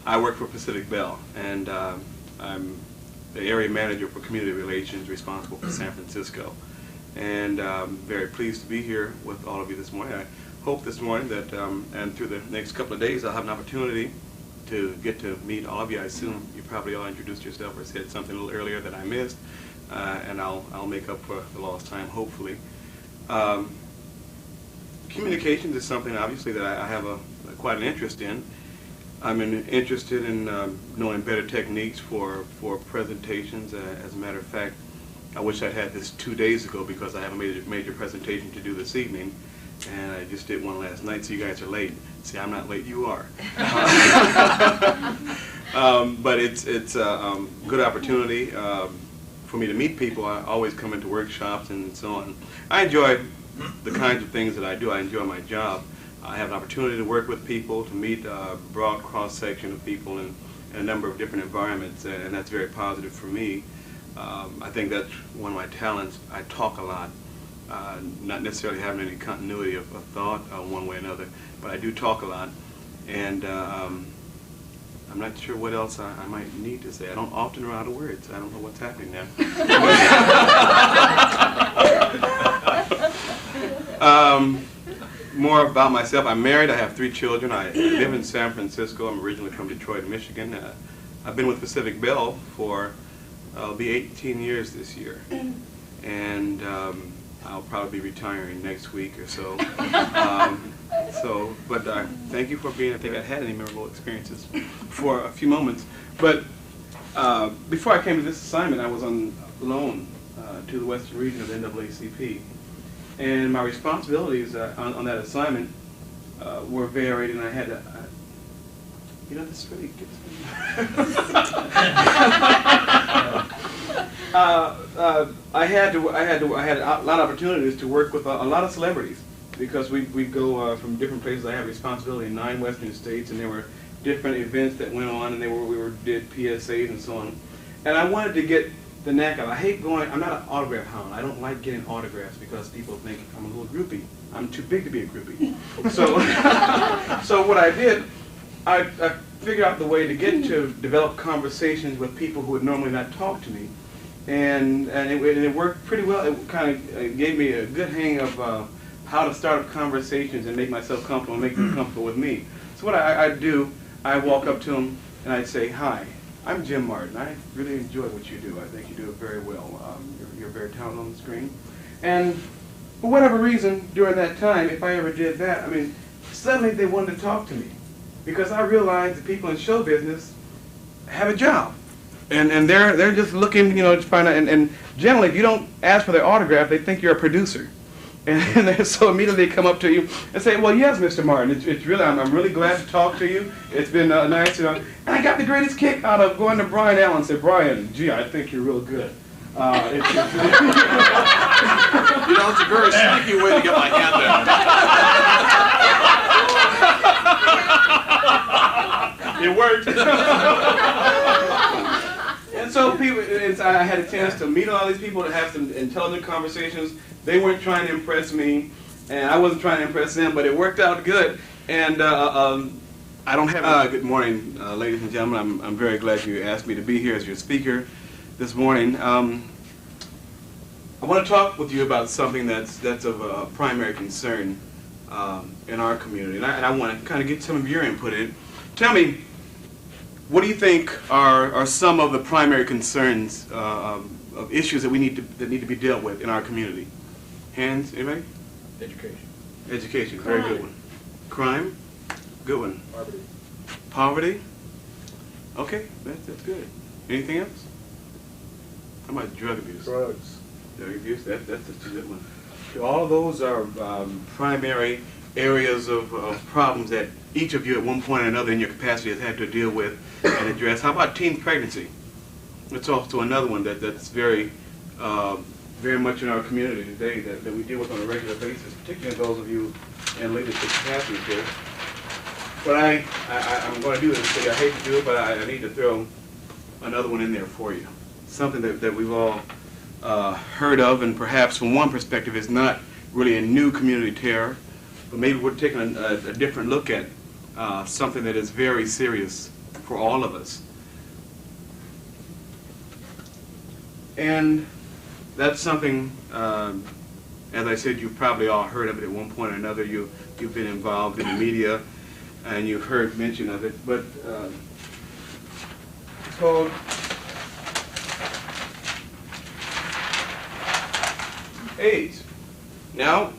I work for Pacific Bell, and I'm the area manager for community relations responsible for San Francisco. And I'm very pleased to be here with all of you this morning. I hope this morning that, and through the next couple of days, I'll have an opportunity to get to meet all of you. I assume you probably all introduced yourself or said something a little earlier that I missed, and I'll make up for the lost time, hopefully. Communications is something, obviously, that I have quite an interest in. I'm interested in knowing better techniques for presentations. As a matter of fact, I wish I'd had this 2 days ago because I have a major presentation to do this evening, and I just did one last night, so you guys are late. See, I'm not late, you are. But it's a good opportunity for me to meet people. I always come into workshops and so on. I enjoy the kinds of things that I do. I enjoy my job. I have an opportunity to work with people, to meet a broad cross-section of people in a number of different environments, and that's very positive for me. I think that's one of my talents. I talk a lot, not necessarily having any continuity of thought one way or another, but I do talk a lot, and I'm not sure what else I might need to say. I don't often run out of words. I don't know what's happening now. More about myself. I'm married. I have 3 children. I live in San Francisco. I'm originally from Detroit, Michigan. I've been with Pacific Bell for I'll be 18 years this year, and I'll probably be retiring next week or so. But thank you for being. I think I had any memorable experiences for a few moments. But before I came to this assignment, I was on loan to the Western region of N.A.A.C.P. And my responsibilities on that assignment were varied, and I had to, this really gets me. I had a lot of opportunities to work with a lot of celebrities because we go from different places. I have responsibility in 9 Western states, and there were different events that went on, and we did PSAs and so on. And I wanted to get the knack of it. I hate going. I'm not an autograph hound. I don't like getting autographs because people think I'm a little groupie. I'm too big to be a groupie. So, so what I did, I figured out the way to get to develop conversations with people who would normally not talk to me, and it worked pretty well. It kind of gave me a good hang of how to start up conversations and make myself comfortable and make them comfortable with me. So what I do, I walk up to them and I'd say, "Hi, I'm Jim Martin. I really enjoy what you do. I think you do it very well. You're very talented on the screen." And for whatever reason, during that time, if I ever did that, I mean, suddenly they wanted to talk to me because I realized that people in show business have a job, and they're just looking, to find out. And generally, if you don't ask for their autograph, they think you're a producer. And so immediately they come up to you and say, "Well, yes, Mr. Martin, it's really, I'm really glad to talk to you. It's been nice, And I got the greatest kick out of going to Brian Allen and say, "Brian, gee, I think you're real good." It's a very sneaky way to get my hand down. It worked. And so I had a chance to meet all these people, to have some intelligent conversations. They weren't trying to impress me, and I wasn't trying to impress them, but it worked out good. And I don't have... good morning, ladies and gentlemen. I'm very glad you asked me to be here as your speaker this morning. I want to talk with you about something that's of primary concern in our community, and I want to kind of get some of your input in. Tell me, what do you think are some of the primary concerns of issues that need to be dealt with in our community? Hands, anybody? Education. Education, very good one. Crime, good one. Poverty. Poverty, okay, that's good. Anything else? How about drug abuse? Drugs. Drug abuse, that's a good one. All of those are primary areas of problems that each of you at one point or another in your capacity has had to deal with and address. How about teen pregnancy? It's also another one that's very much in our community today that we deal with on a regular basis, particularly those of you in leadership capacities here. But I'm going to do this. I hate to do it, but I need to throw another one in there for you. Something that we've all heard of, and perhaps from one perspective is not really a new community terror, but maybe we're taking a different look at something that is very serious for all of us. And that's something, as I said, you've probably all heard of it at one point or another. You've been involved in the media, and you've heard mention of it. But it's called AIDS. Now,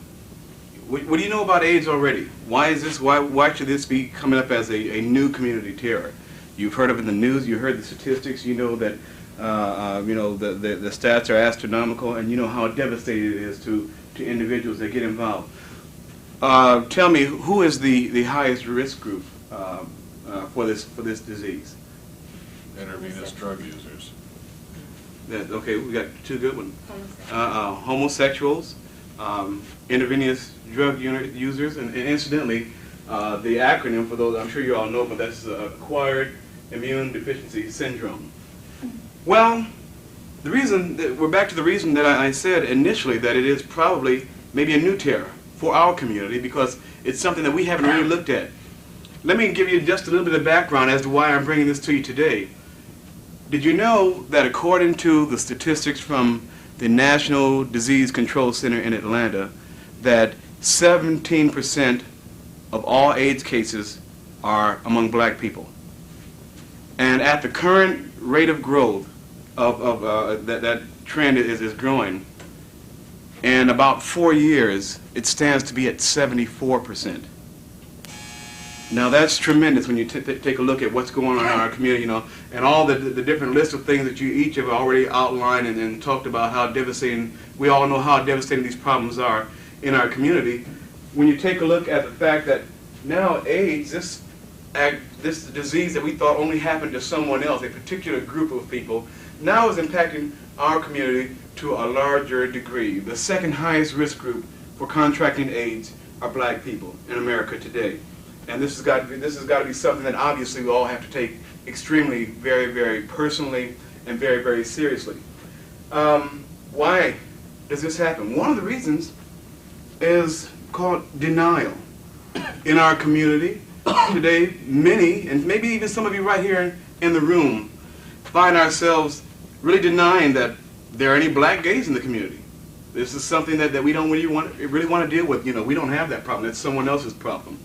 what do you know about AIDS already? Why is this? Why should this be coming up as a new community terror? You've heard of it in the news. You heard the statistics. You know that the stats are astronomical, and you know how devastating it is to individuals that get involved. Tell me, who is the highest risk group for this disease? Intravenous drug users. Okay, we got two good ones. Homosexuals, intravenous drug users, and incidentally, the acronym for those, I'm sure you all know, but that's acquired immune deficiency syndrome. Well, the reason that we're back to the reason that I said initially that it is probably maybe a new terror for our community because it's something that we haven't really looked at. Let me give you just a little bit of background as to why I'm bringing this to you today. Did you know that according to the statistics from the National Disease Control Center in Atlanta, that 17% of all AIDS cases are among black people? And at the current rate of growth of that trend is growing, in about 4 years, it stands to be at 74%. Now that's tremendous when you take a look at what's going on in our community, and all the different lists of things that you each have already outlined and talked about how devastating, we all know how devastating these problems are in our community. When you take a look at the fact that now AIDS, this disease that we thought only happened to someone else, a particular group of people, now is impacting our community to a larger degree. The second highest risk group for contracting AIDS are black people in America today. And this has got to be something that obviously we all have to take extremely, very, very personally and very, very seriously. Why does this happen? One of the reasons is called denial. In our community today, many, and maybe even some of you right here in the room, find ourselves really denying that there are any black gays in the community. This is something that we don't really want to deal with. We don't have that problem. That's someone else's problem.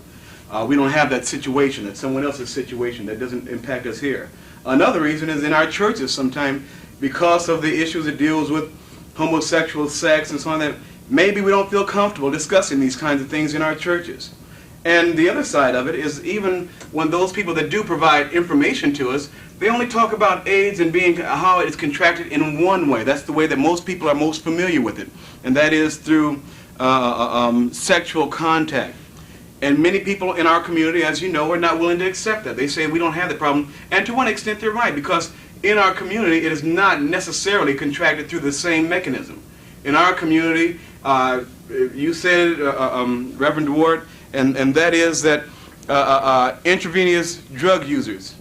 We don't have that situation. That's someone else's situation. That doesn't impact us here. Another reason is in our churches sometimes, because of the issues it deals with homosexual sex and so on, that maybe we don't feel comfortable discussing these kinds of things in our churches. And the other side of it is even when those people that do provide information to us, they only talk about AIDS and how it's contracted in one way. That's the way that most people are most familiar with it, and that is through sexual contact. And many people in our community, as you know, are not willing to accept that. They say we don't have the problem, and to one extent they're right, because in our community it is not necessarily contracted through the same mechanism. In our community, you said, Reverend Ward, and that is that intravenous drug users,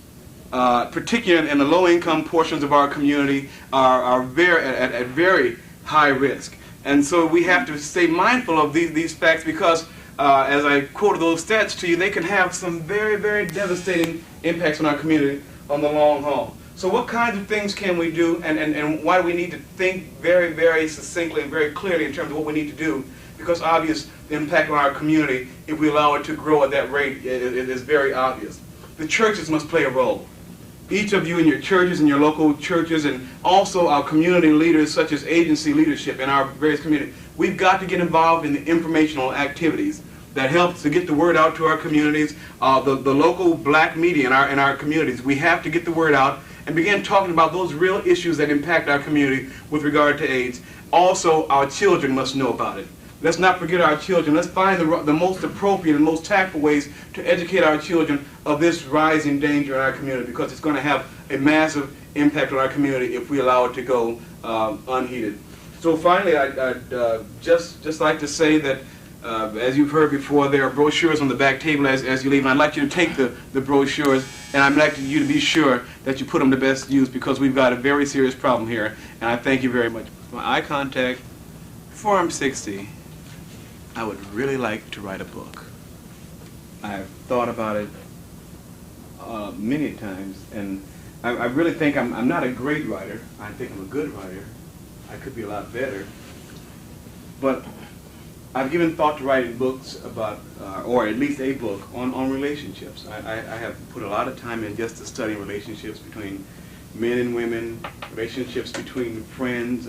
particularly in the low-income portions of our community, are at very high risk. And so we have to stay mindful of these facts because, as I quoted those stats to you, they can have some very, very devastating impacts on our community on the long haul. So what kinds of things can we do, and why do we need to think very, very succinctly and very clearly in terms of what we need to do? Because obvious, the impact on our community, if we allow it to grow at that rate, it is very obvious. The churches must play a role. Each of you in your churches, in your local churches, and also our community leaders such as agency leadership in our various communities, we've got to get involved in the informational activities that helps to get the word out to our communities, the local black media in our communities. We have to get the word out and begin talking about those real issues that impact our community with regard to AIDS. Also, our children must know about it. Let's not forget our children. Let's find the most appropriate and most tactful ways to educate our children of this rising danger in our community, because it's going to have a massive impact on our community if we allow it to go unheeded. So finally, I'd just like to say that, as you've heard before, there are brochures on the back table as you leave. And I'd like you to take the brochures, and I'd like you to be sure that you put them to best use, because we've got a very serious problem here. And I thank you very much. My eye contact, Form 60. I would really like to write a book. I've thought about it many times, and I really think I'm not a great writer. I think I'm a good writer. I could be a lot better. But I've given thought to writing books about, or at least a book on relationships. I have put a lot of time in just to study relationships between men and women, relationships between friends,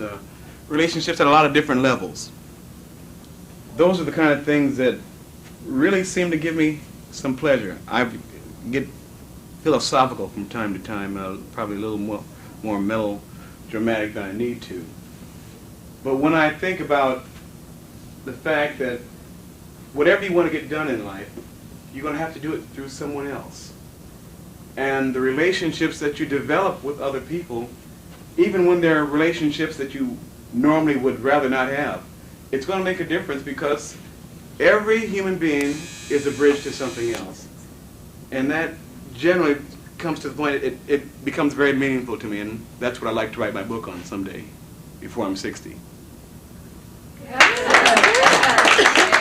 relationships at a lot of different levels. Those are the kind of things that really seem to give me some pleasure. I get philosophical from time to time, probably a little more melodramatic than I need to. But when I think about the fact that whatever you want to get done in life, you're going to have to do it through someone else. And the relationships that you develop with other people, even when they're relationships that you normally would rather not have, it's going to make a difference because every human being is a bridge to something else. And that generally comes to the point, it becomes very meaningful to me, and that's what I'd like to write my book on someday, before I'm 60. Yeah.